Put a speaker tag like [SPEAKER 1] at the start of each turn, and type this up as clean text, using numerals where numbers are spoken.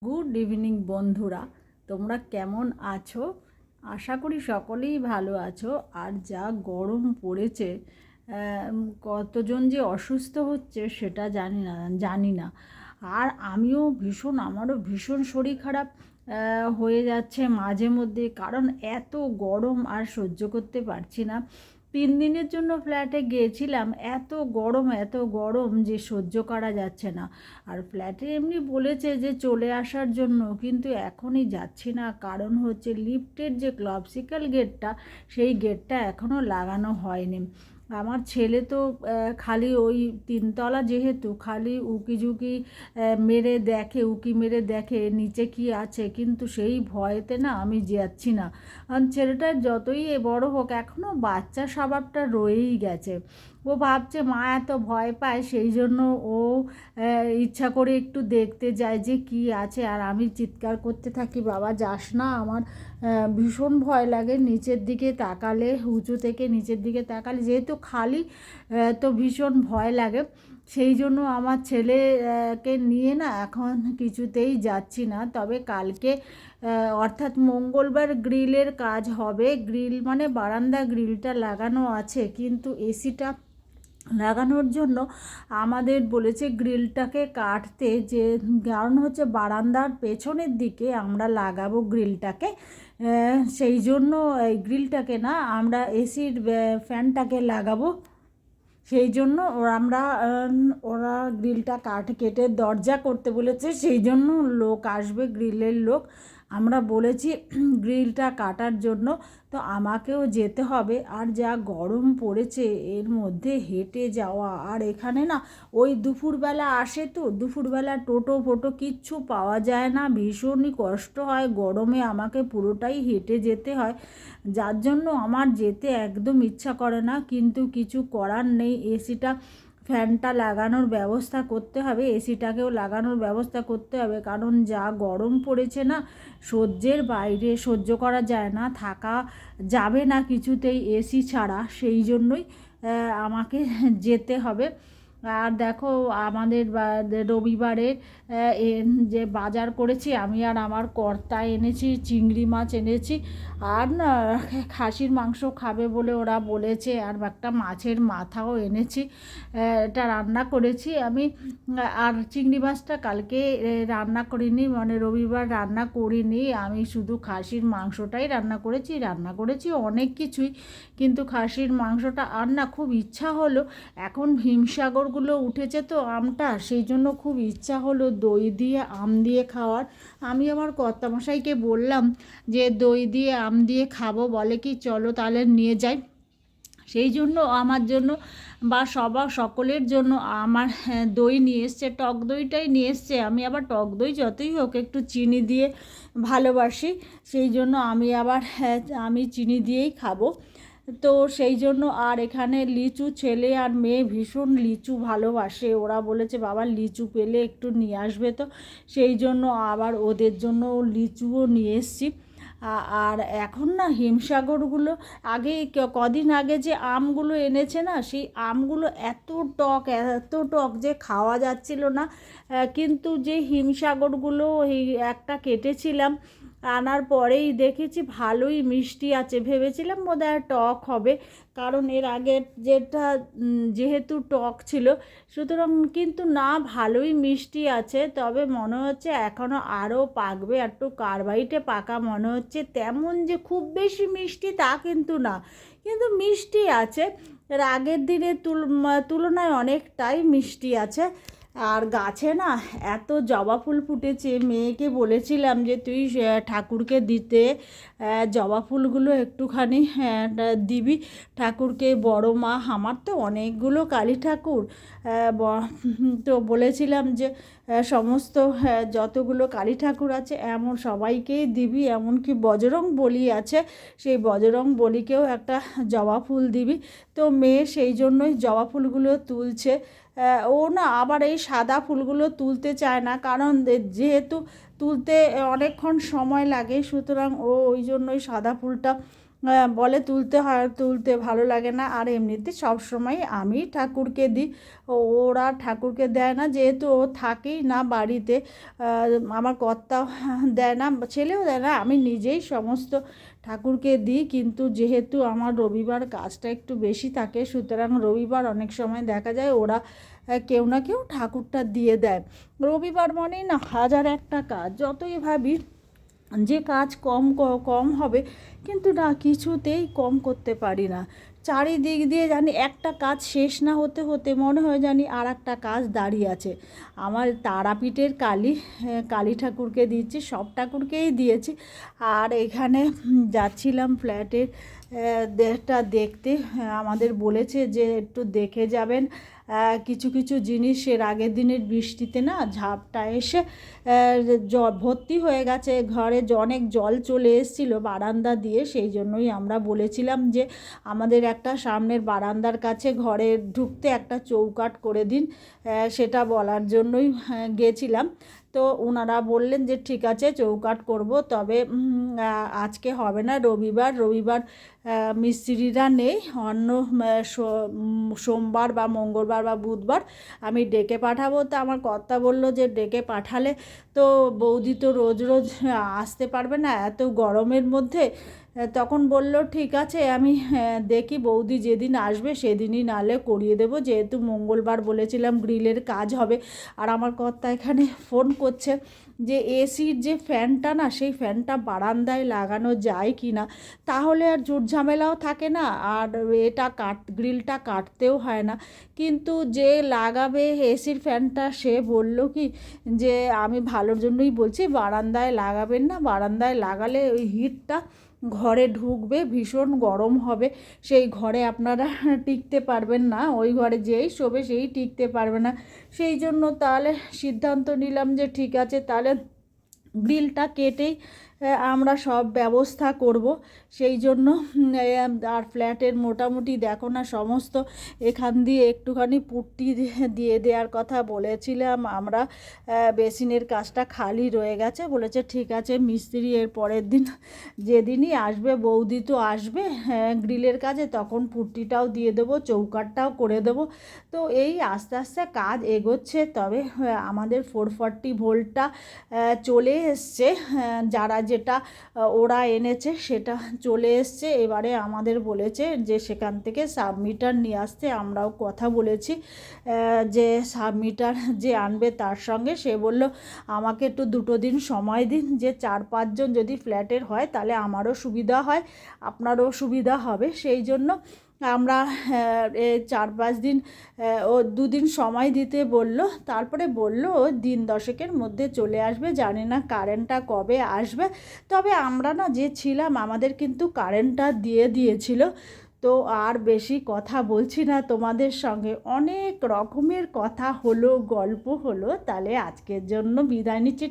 [SPEAKER 1] Good evening বন্ধুরা, তোমরা কেমন আছো? আশা করি সকলেই ভালো আছো। আর যা গরম পড়েছে, কতজন যে অসুস্থ হচ্ছে সেটা জানি না। আর আমারও ভীষণ শরীর খারাপ হয়ে যাচ্ছে মাঝে মধ্যে, কারণ এত গরম আর সহ্য করতে পারছি না। 3 দিনের জন্য ফ্ল্যাটে গিয়েছিলাম, এত গরম যে সহ্য করা যাচ্ছে না। আর ফ্ল্যাটে এমনি বলেছে যে চলে আসার জন্য, কিন্তু এখনই যাচ্ছি না। কারণ হচ্ছে লিফটের যে ক্লাবসিক্যাল গেটটা, সেই গেটটা এখনও লাগানো হয়নি। আমার ছেলে তো খালি ওই 3তলা, যেহেতু খালি উকি মেরে দেখে নিচে কি আছে, কিন্তু সেই ভয়েতে না আমি যাচ্ছি না। কারণ ছেলেটার যতই বড় হোক, এখনও বাচ্চা স্বভাবটা রয়েই গেছে। ও ভাবছে মা এত ভয় পায়, সেই জন্য ও ইচ্ছা করে একটু দেখতে যায় যে কি আছে। আর আমি চিৎকার করতে থাকি, বাবা যাস না, আমার ভীষণ ভয় লাগে নিচের দিকে তাকালে, উঁচু থেকে নিচের দিকে তাকালে, যেহেতু খালি তো ভীষণ ভয় লাগে। সেই জন্য আমার ছেলেকে নিয়ে না এখন কিছুতেই যাচ্ছি না। তবে কালকে অর্থাৎ মঙ্গলবার গ্রিলের কাজ হবে। গ্রিল মানে বারান্দা গ্রিলটা লাগানো আছে, কিন্তু এসিটা লাগানোর জন্য আমাদের বলেছে গ্রিলটাকে কাটতে, যে কারণ হচ্ছে বারান্দার পেছনের দিকে আমরা লাগাবো গ্রিলটাকে। সেই জন্য এই গ্রিলটাকে না, আমরা এসির ফ্যানটাকে লাগাবো। সেই জন্য ওরা গ্রিলটা কেটে দরজা করতে বলেছে। সেই জন্য লোক আসবে, গ্রিলের লোক। আমরা বলেছি গ্রিলটা কাটার জন্য, তো আমাকেও যেতে হবে। আর যা গরম পড়েছে, এর মধ্যে হেঁটে যাওয়া, আর এখানে না ওই দুপুরবেলা আসে, তো দুপুরবেলা টোটো ফোটো কিচ্ছু পাওয়া যায় না, ভীষণই কষ্ট হয়। গরমে আমাকে পুরোটাই হেঁটে যেতে হয়, যার জন্য আমার যেতে একদম ইচ্ছা করে না। কিন্তু কিছু করার নেই, ফ্যানটা লাগানোর ব্যবস্থা করতে হবে, এসিটাকেও লাগানোর ব্যবস্থা করতে হবে। কারণ যা গরম পড়েছে না, সহ্যের বাইরে, সহ্য করা যায় না, থাকা যাবে না কিছুতেই এসি ছাড়া। সেই জন্যই আমাকে যেতে হবে। আর দেখো, আমাদের রবিবারে যে বাজার করেছি, আমি আর আমার কর্তা এনেছি চিংড়ি মাছ এনেছি। আর না, খাসির মাংস খাবে বলে ওরা বলেছে, আর একটা মাছের মাথাও এনেছি। এটা রান্না করেছি আমি। আর চিংড়ি মাছটা কালকে রান্না করিনি, মানে রবিবার রান্না করিনি। আমি শুধু খাসির মাংসটাই রান্না করেছি অনেক কিছুই, কিন্তু খাসির মাংসটা আর না খুব ইচ্ছা হলো। এখন হিমসাগরগুলো উঠেছে তো আমটা, সেই জন্য খুব ইচ্ছা হলো দই দিয়ে আম দিয়ে খাওয়ার। আমি আমার কর্তামশাইকে বললাম যে দই দিয়ে আম দিয়ে খাবো, বলে কি চলো তাহলে নিয়ে যাই। সেই জন্য আমার জন্য বা সকলের জন্য আমার দই নিয়ে এসছে, টক দইটাই নিয়ে এসছে। আমি আবার টক দই যতই হোক একটু চিনি দিয়ে ভালোবাসি, সেই জন্য আমি চিনি দিয়েই খাবো। তো সেই জন্য, আর এখানে লিচু, ছেলে আর মেয়ে ভীষণ লিচু ভালোবাসে। ওরা বলেছে বাবা লিচু পেলে একটু নিয়ে আসবে, তো সেই জন্য আবার ওদের জন্য লিচুও নিয়ে এসছি। আর এখন না হিমসাগরগুলো, কদিন আগে যে আমগুলো এনেছে না, সেই আমগুলো এত টক যে খাওয়া যাচ্ছিল না। কিন্তু যে হিমসাগরগুলো এই একটা কেটেছিলাম, আনার পরেই দেখেছি ভালোই মিষ্টি আছে। ভেবেছিলাম বোধহয় টক হবে, কারণ এর আগের যেটা যেহেতু টক ছিল, সুতরাং কিন্তু না, ভালোই মিষ্টি আছে। তবে মনে হচ্ছে এখনও আরও পাকবে, একটু কার্বাইটে পাকা মনে হচ্ছে। তেমন যে খুব বেশি মিষ্টি তা কিন্তু না, কিন্তু মিষ্টি আছে। এর আগের দিনের তুলনায় অনেকটাই মিষ্টি আছে। আর গাছে না এত জবা ফুল ফুটেছে, মেয়েকে বলেছিলাম যে তুই ঠাকুরকে দিতে জবা ফুলগুলো একটুখানি দিবি ঠাকুরকে। বড় মা, আমার তো অনেকগুলো কালী ঠাকুর, তো বলেছিলাম যে সমস্ত যতগুলো কালী ঠাকুর আছে এমন সবাইকেই দিবি, এমনকি বজরং বলি আছে, সেই বজরং বলিকেও একটা জবা ফুল দিবি। তো মেয়ে সেই জন্যই জবা ফুলগুলো তুলছে। ও না আবার এই সাদা ফুলগুলো তুলতে চায় না, কারণ যেহেতু তুলতে অনেকক্ষণ সময় লাগে, সুতরাং ও ওই জন্যই সাদা ফুলটা বলে তুলতে ভালো লাগে না। আর এমনিতে সবসময় আমি ঠাকুরকে দিই, ওরা ঠাকুরকে দেয় না, যেহেতু ও থাকেই না বাড়িতে। আমার কর্তাও দেয় না, ছেলেও দেয় না, আমি নিজেই সমস্ত ঠাকুরকে দিই। কিন্তু যেহেতু আমার রবিবার কাজটা একটু বেশি থাকে, সুতরাং রবিবার অনেক সময় দেখা যায় ওরা কেউ না কেউ ঠাকুরটা দিয়ে দেয়। রবিবার মানেই না হাজার একটা কাজ, যতই ভাবি যে কাজ কম হবে, কিন্তু না, কিছুতেই কম করতে পারি না। চারিদিক দিয়ে জানি একটা কাজ শেষ না হতে হতে মনে হয় জানি আর একটা কাজ দাঁড়িয়ে আছে। আমার তারাপীঠের কালী ঠাকুরকে দিচ্ছি, সব ঠাকুরকেই দিয়েছি। আর এখানে যাচ্ছিলাম ফ্ল্যাটের দেখতে, আমাদের বলেছে যে একটু দেখে যাবেন। কিছু কিছু জিনিসের আগের দিনের বৃষ্টিতে না ঝাপটা এসে ভর্তি হয়ে গেছে ঘরে, অনেক জল চলে এসেছিল বারান্দা দিয়ে। সেই জন্যই আমরা বলেছিলাম যে আমাদের একটা সামনের বারান্দার কাছে ঘরে ঢুকতে একটা চৌকাঠ করে দিন, সেটা বলার জন্যই গেছিলাম। তো ওনারা বললেন যে ঠিক আছে চৌকাঠ করব, তবে আজকে হবে না, রবিবার মিস্ত্রিরা নেই, অন্য সোমবার বা মঙ্গলবার বা বুধবার আমি ডেকে পাঠাবো। তো আমার কর্তা বলল যে ডেকে পাঠালে তো বৌদি তো রোজ রোজ আসতে পারবে না এত গরমের মধ্যে। তখন বলল ঠিক আছে, আমি দেখি বৌদি যেদিন আসবে সেদিনই নালে করিয়ে দেবো, যেহেতু মঙ্গলবার বলেছিলাম গ্রিলের কাজ হবে। আর আমার কর্তা এখানে ফোন করছে যে এসির যে ফ্যানটা না, সেই ফ্যানটা বারান্দায় লাগানো যায় কি না, তাহলে আর ঝুট ঝামেলাও থাকে না, আর গ্রিলটা কাটতেও হয় না। কিন্তু যে লাগাবে এসির ফ্যানটা সে বলল কি যে আমি ভালোর জন্যই বলছি, বারান্দায় লাগাবেন না, বারান্দায় লাগালে ওই হিটটা ঘরে ঢুকবে, ভীষণ গরম হবে, সেই ঘরে আপনারা টিকতে পারবেন না, ওই ঘরে যেই শোবে সেই টিকতে পারবে না। সেই জন্য তাহলে সিদ্ধান্ত নিলাম যে ঠিক আছে, তাহলে গ্রিলটা কেটেই আমরা সব ব্যবস্থা করব। সেই জন্য আর ফ্ল্যাটের মোটামুটি দেখো না সমস্ত এখান দিয়ে একটুখানি পুট্টি দিয়ে দেওয়ার কথা বলেছিলাম আমরা। বেসিনের কাজটা খালি রয়ে গেছে, বলেছে ঠিক আছে মিস্ত্রি এর পরের দিন যেদিনই আসবে, বৌদি তো আসবে গ্রিলের কাজে, তখন পুট্টিটাও দিয়ে দেবো, চৌকাঠটাও করে দেবো। তো এই আস্তে আস্তে কাজ এগোচ্ছে। তবে আমাদের 440 ভোল্টটা চলে এসছে, যেটা ওরা এনেছে সেটা চলে এসছে। এবারে আমাদের বলেছে যে সেখান থেকে সাবমিটার নিয়ে আসতে, আমরাও কথা বলেছি যে সাবমিটার যে আনবে তার সঙ্গে, সে বলল আমাকে একটু 2 দিন সময় দিন, যে 4-5 জন যদি ফ্ল্যাটের হয় তাহলে আমারও সুবিধা হয়, আপনারও সুবিধা হবে। সেই জন্য আমরা 4-5 দিন, ও 2 দিন সময় দিতে বলল। তারপরে বলল ও দিন 10-এর মধ্যে চলে আসবে, জানি না কারেন্টটা কবে আসবে। তবে আমরা না যে ছিলাম, আমাদের কিন্তু কারেন্টটা দিয়ে দিয়েছিল। তো আর বেশি কথা বলছি না তোমাদের সঙ্গে, অনেক রকমের কথা হলো, গল্প হলো, তাহলে আজকের জন্য বিদায় নিচ্ছি।